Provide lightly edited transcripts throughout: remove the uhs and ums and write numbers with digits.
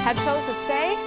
have chose to stay,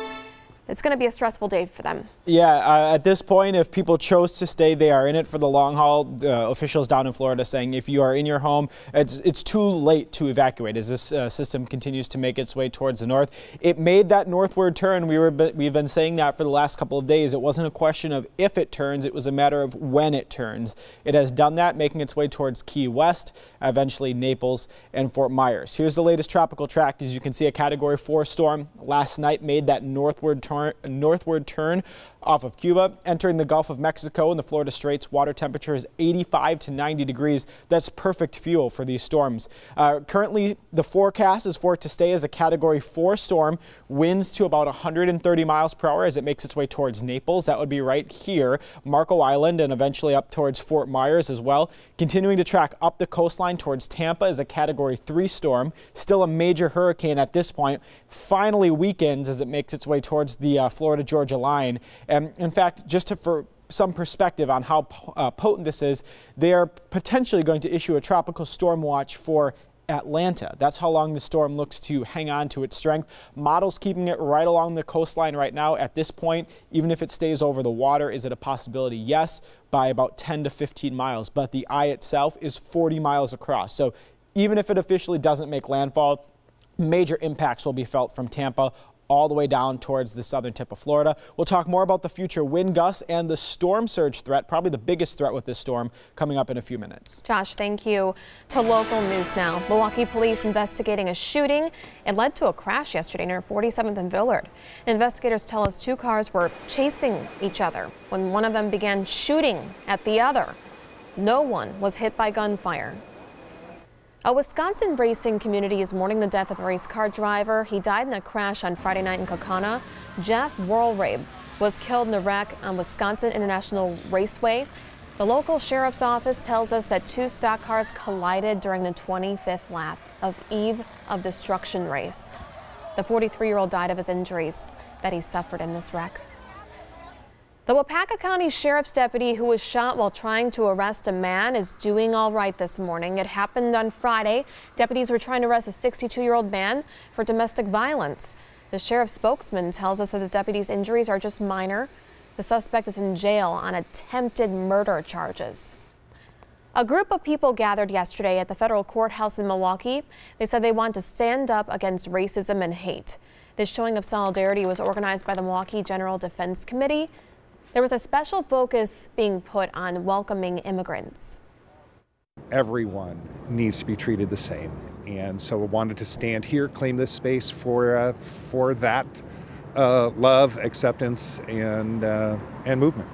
it's going to be a stressful day for them. Yeah, at this point, if people chose to stay, they are in it for the long haul. Officials down in Florida saying if you are in your home, it's too late to evacuate as this system continues to make its way towards the north. It made that northward turn. We've been saying that for the last couple of days. It wasn't a question of if it turns, it was a matter of when it turns. It has done that, making its way towards Key West, eventually Naples and Fort Myers. Here's the latest tropical track. As you can see, a Category 4 storm last night made that northward turn off of Cuba, entering the Gulf of Mexico and the Florida Straits. Water temperature is 85 to 90 degrees. That's perfect fuel for these storms. Currently, the forecast is for it to stay as a Category 4 storm. Winds to about 130 miles per hour as it makes its way towards Naples. That would be right here, Marco Island, and eventually up towards Fort Myers as well. Continuing to track up the coastline towards Tampa as a Category 3 storm. Still a major hurricane at this point. Finally weakens as it makes its way towards the Florida-Georgia line. And in fact, for some perspective on how potent this is, they are potentially going to issue a tropical storm watch for Atlanta. That's how long the storm looks to hang on to its strength. Models keeping it right along the coastline right now. At this point, even if it stays over the water, is it a possibility? Yes, by about 10 to 15 miles. But the eye itself is 40 miles across. So even if it officially doesn't make landfall, major impacts will be felt from Tampa all the way down towards the southern tip of Florida. We'll talk more about the future wind gusts and the storm surge threat, probably the biggest threat with this storm, coming up in a few minutes. Josh, thank you. To local news now. Milwaukee police investigating a shooting. It led to a crash yesterday near 47th and Villard. Investigators tell us two cars were chasing each other when one of them began shooting at the other. No one was hit by gunfire. A Wisconsin racing community is mourning the death of a race car driver. He died in a crash on Friday night in Kaukauna. Jeff Worlrabe was killed in a wreck on Wisconsin International Raceway. The local sheriff's office tells us that two stock cars collided during the 25th lap of Eve of Destruction race. The 43-year-old died of his injuries that he suffered in this wreck. The Waupaca County Sheriff's deputy who was shot while trying to arrest a man is doing all right this morning. It happened on Friday. Deputies were trying to arrest a 62-year-old man for domestic violence. The sheriff's spokesman tells us that the deputy's injuries are just minor. The suspect is in jail on attempted murder charges. A group of people gathered yesterday at the federal courthouse in Milwaukee. They said they want to stand up against racism and hate. This showing of solidarity was organized by the Milwaukee General Defense Committee. There was a special focus being put on welcoming immigrants. Everyone needs to be treated the same, and so we wanted to stand here, claim this space for that love, acceptance, and movement.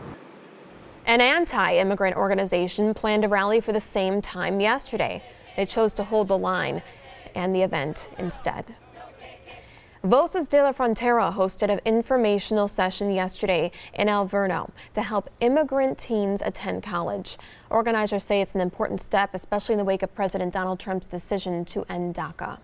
An anti-immigrant organization planned a rally for the same time yesterday. They chose to hold the line and the event instead. Voces de la Frontera hosted an informational session yesterday in Alverno to help immigrant teens attend college. Organizers say it's an important step, especially in the wake of President Donald Trump's decision to end DACA.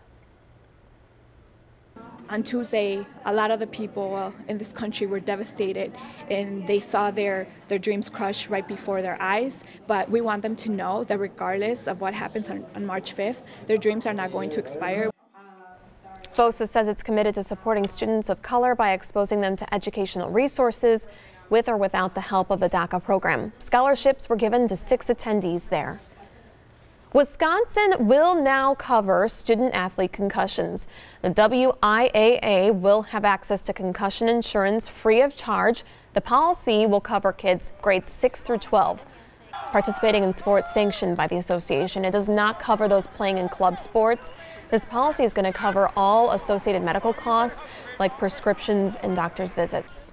On Tuesday, a lot of the people in this country were devastated, and they saw their dreams crushed right before their eyes. But we want them to know that regardless of what happens on March 5th, their dreams are not going to expire. VOSA says it's committed to supporting students of color by exposing them to educational resources with or without the help of the DACA program. Scholarships were given to 6 attendees there. Wisconsin will now cover student-athlete concussions. The WIAA will have access to concussion insurance free of charge. The policy will cover kids grades 6 through 12. Participating in sports sanctioned by the association. It does not cover those playing in club sports. This policy is going to cover all associated medical costs like prescriptions and doctor's visits.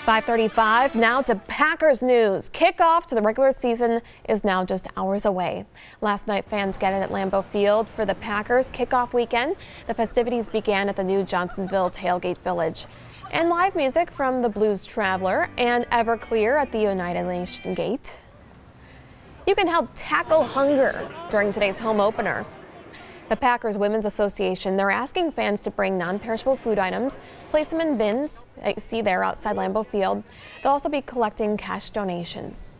5:35 now to Packers news. Kickoff to the regular season is now just hours away. Last night, fans gathered at Lambeau Field for the Packers kickoff weekend. The festivities began at the new Johnsonville Tailgate Village. And live music from the Blues Traveler and Everclear at the United Nation Gate. You can help tackle hunger during today's home opener. The Packers Women's Association, they're asking fans to bring non-perishable food items, place them in bins that you see there outside Lambeau Field. They'll also be collecting cash donations.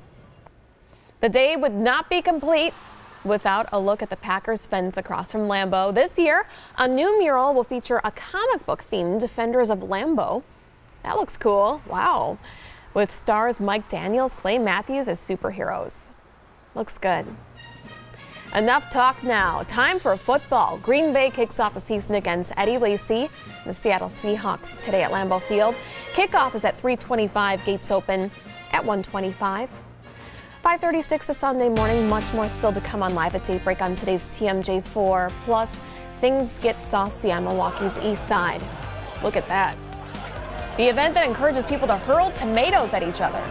The day would not be complete Without a look at the Packers fence across from Lambeau. This year, a new mural will feature a comic book themed Defenders of Lambeau. That looks cool. Wow. With stars Mike Daniels, Clay Matthews as superheroes. Looks good. Enough talk now. Time for football. Green Bay kicks off the season against Eddie Lacy, the Seattle Seahawks, today at Lambeau Field. Kickoff is at 3:25. Gates open at 1:25. 5:36 this Sunday morning. Much more still to come on Live at Daybreak on today's TMJ4. Plus, things get saucy on Milwaukee's east side. Look at that. The event that encourages people to hurl tomatoes at each other.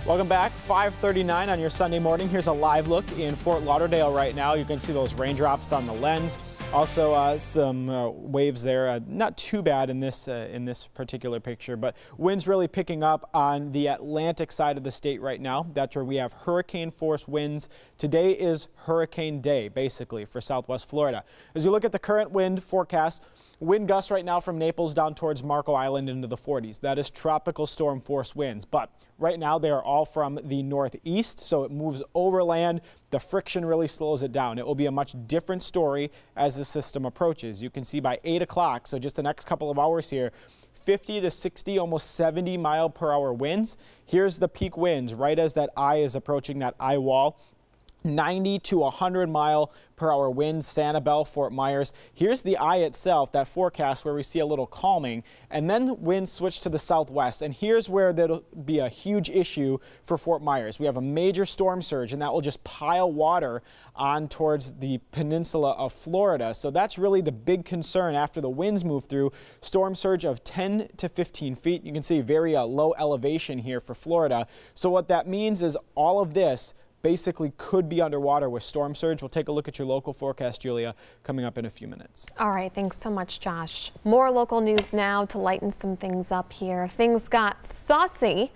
Welcome back. 5:39 on your Sunday morning. Here's a live look in Fort Lauderdale right now. You can see those raindrops on the lens. Also some waves there. Not too bad in this particular picture, but winds really picking up on the Atlantic side of the state right now. That's where we have hurricane force winds. Today is hurricane day, basically, for Southwest Florida. As you look at the current wind forecast, wind gusts right now from Naples down towards Marco Island into the 40s. That is tropical storm force winds, but right now they are all from the northeast, so it moves overland. The friction really slows it down. It will be a much different story as the system approaches. You can see by 8 o'clock, so just the next couple of hours here, 50 to 60, almost 70 mile per hour winds. Here's the peak winds right as that eye is approaching that eye wall. 90 to 100 mile per hour winds, Sanibel, Fort Myers. Here's the eye itself, that forecast where we see a little calming, and then winds switch to the southwest. And here's where there'll be a huge issue for Fort Myers. We have a major storm surge, and that will just pile water on towards the peninsula of Florida. So that's really the big concern after the winds move through. Storm surge of 10 to 15 feet. You can see very low elevation here for Florida. So what that means is all of this basically could be underwater with storm surge. We'll take a look at your local forecast, Julia, coming up in a few minutes. All right, thanks so much, Josh. More local news now to lighten some things up here. Things got saucy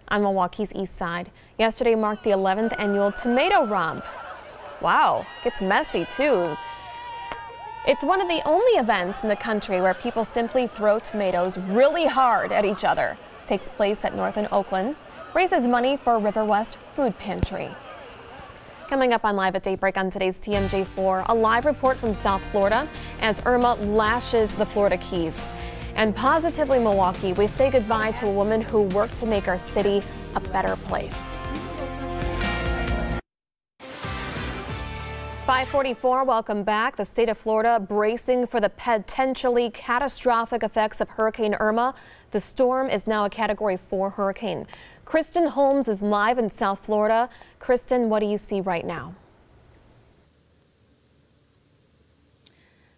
on Milwaukee's east side. Yesterday marked the 11th annual tomato romp. Wow, gets messy too. It's one of the only events in the country where people simply throw tomatoes really hard at each other. It takes place at North and Oakland. Raises money for River West Food Pantry. Coming up on Live at Daybreak on today's TMJ4, a live report from South Florida as Irma lashes the Florida Keys. And positively Milwaukee, we say goodbye to a woman who worked to make our city a better place. 5:44, welcome back. The state of Florida bracing for the potentially catastrophic effects of Hurricane Irma. The storm is now a Category 4 hurricane. Kristen Holmes is live in South Florida. Kristen, what do you see right now?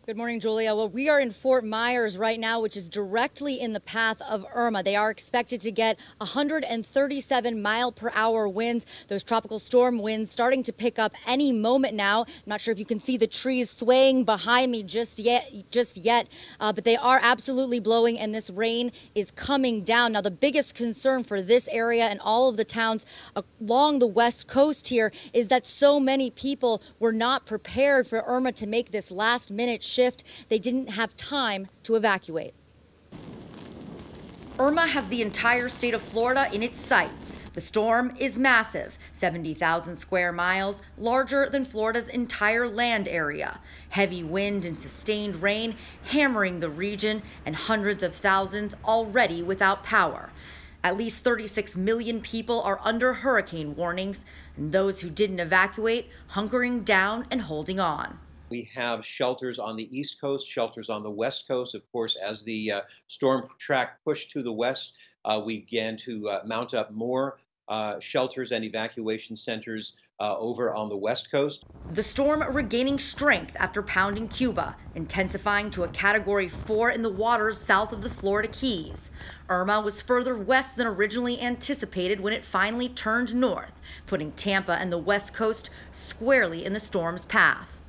Good morning, Julia. Well, we are in Fort Myers right now, which is directly in the path of Irma. They are expected to get 137 mile per hour winds. Those tropical storm winds starting to pick up any moment now. I'm not sure if you can see the trees swaying behind me just yet, but they are absolutely blowing, and this rain is coming down. Now, the biggest concern for this area and all of the towns along the west coast here is that so many people were not prepared for Irma to make this last-minute shift. They didn't have time to evacuate. Irma has the entire state of Florida in its sights. The storm is massive, 70,000 square miles, larger than Florida's entire land area. Heavy wind and sustained rain hammering the region, and hundreds of thousands already without power. At least 36 million people are under hurricane warnings, and those who didn't evacuate hunkering down and holding on. We have shelters on the East Coast, shelters on the West Coast. Of course, as the storm track pushed to the west, we began to mount up more shelters and evacuation centers over on the West Coast. The storm regaining strength after pounding Cuba, intensifying to a Category 4 in the waters south of the Florida Keys. Irma was further west than originally anticipated when it finally turned north, putting Tampa and the West Coast squarely in the storm's path.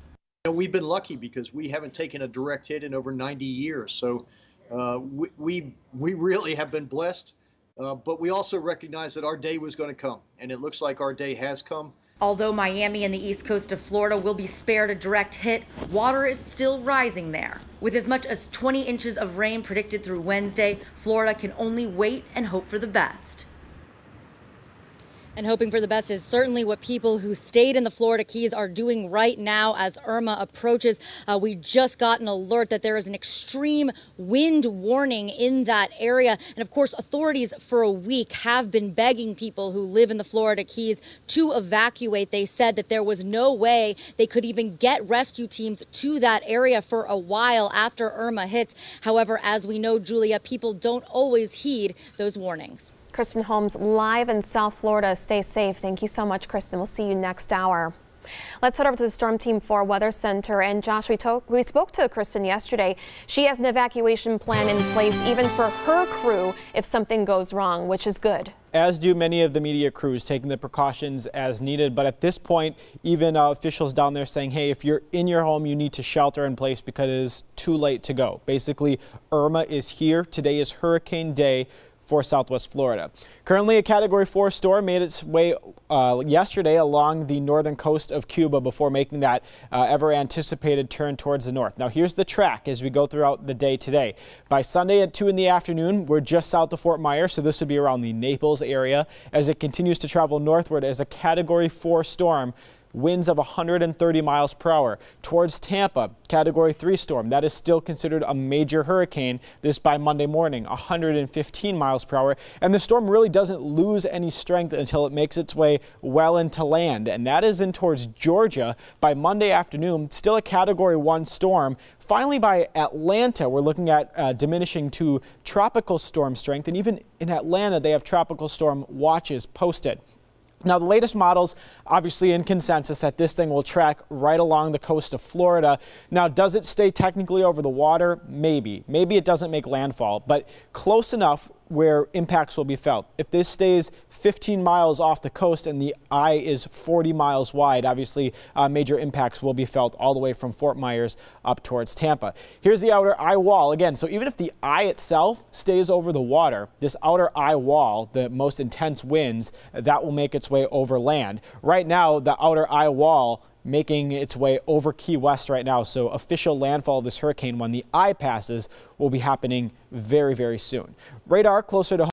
We've been lucky because we haven't taken a direct hit in over 90 years. So we really have been blessed, but we also recognize that our day was going to come, and it looks like our day has come. Although Miami and the east coast of Florida will be spared a direct hit, water is still rising there. With as much as 20 inches of rain predicted through Wednesday, Florida can only wait and hope for the best. And hoping for the best is certainly what people who stayed in the Florida Keys are doing right now as Irma approaches. We just got an alert that there is an extreme wind warning in that area. And of course, authorities for a week have been begging people who live in the Florida Keys to evacuate. They said that there was no way they could even get rescue teams to that area for a while after Irma hits. However, as we know, Julia, people don't always heed those warnings. Kristen Holmes live in South Florida. Stay safe. Thank you so much, Kristen. We'll see you next hour. Let's head over to the Storm Team 4 Weather Center. And Josh, we spoke to Kristen yesterday. She has an evacuation plan in place even for her crew if something goes wrong, which is good. As do many of the media crews, taking the precautions as needed. But at this point, even officials down there saying, hey, if you're in your home, you need to shelter in place because it is too late to go. Basically, Irma is here. Today is hurricane day for Southwest Florida. Currently, a Category 4 storm made its way yesterday along the northern coast of Cuba before making that ever anticipated turn towards the north. Now, here's the track as we go throughout the day today. By Sunday at 2 in the afternoon, we're just south of Fort Myers, so this would be around the Naples area as it continues to travel northward as a Category 4 storm. Winds of 130 miles per hour towards Tampa. Category 3 storm. That is still considered a major hurricane. This by Monday morning, 115 miles per hour. And the storm really doesn't lose any strength until it makes its way well into land. And that is in towards Georgia by Monday afternoon. Still a Category 1 storm. Finally, by Atlanta, we're looking at diminishing to tropical storm strength. And even in Atlanta, they have tropical storm watches posted. Now, the latest models, obviously in consensus, that this thing will track right along the coast of Florida. Now, does it stay technically over the water? Maybe. Maybe it doesn't make landfall, but close enough where impacts will be felt. If this stays 15 miles off the coast and the eye is 40 miles wide, obviously major impacts will be felt all the way from Fort Myers up towards Tampa. Here's the outer eye wall again. So even if the eye itself stays over the water, this outer eye wall, the most intense winds, that will make its way over land. Right now, the outer eye wall making its way over Key West right now. So official landfall of this hurricane when the eye passes will be happening very, very soon. Radar closer to home.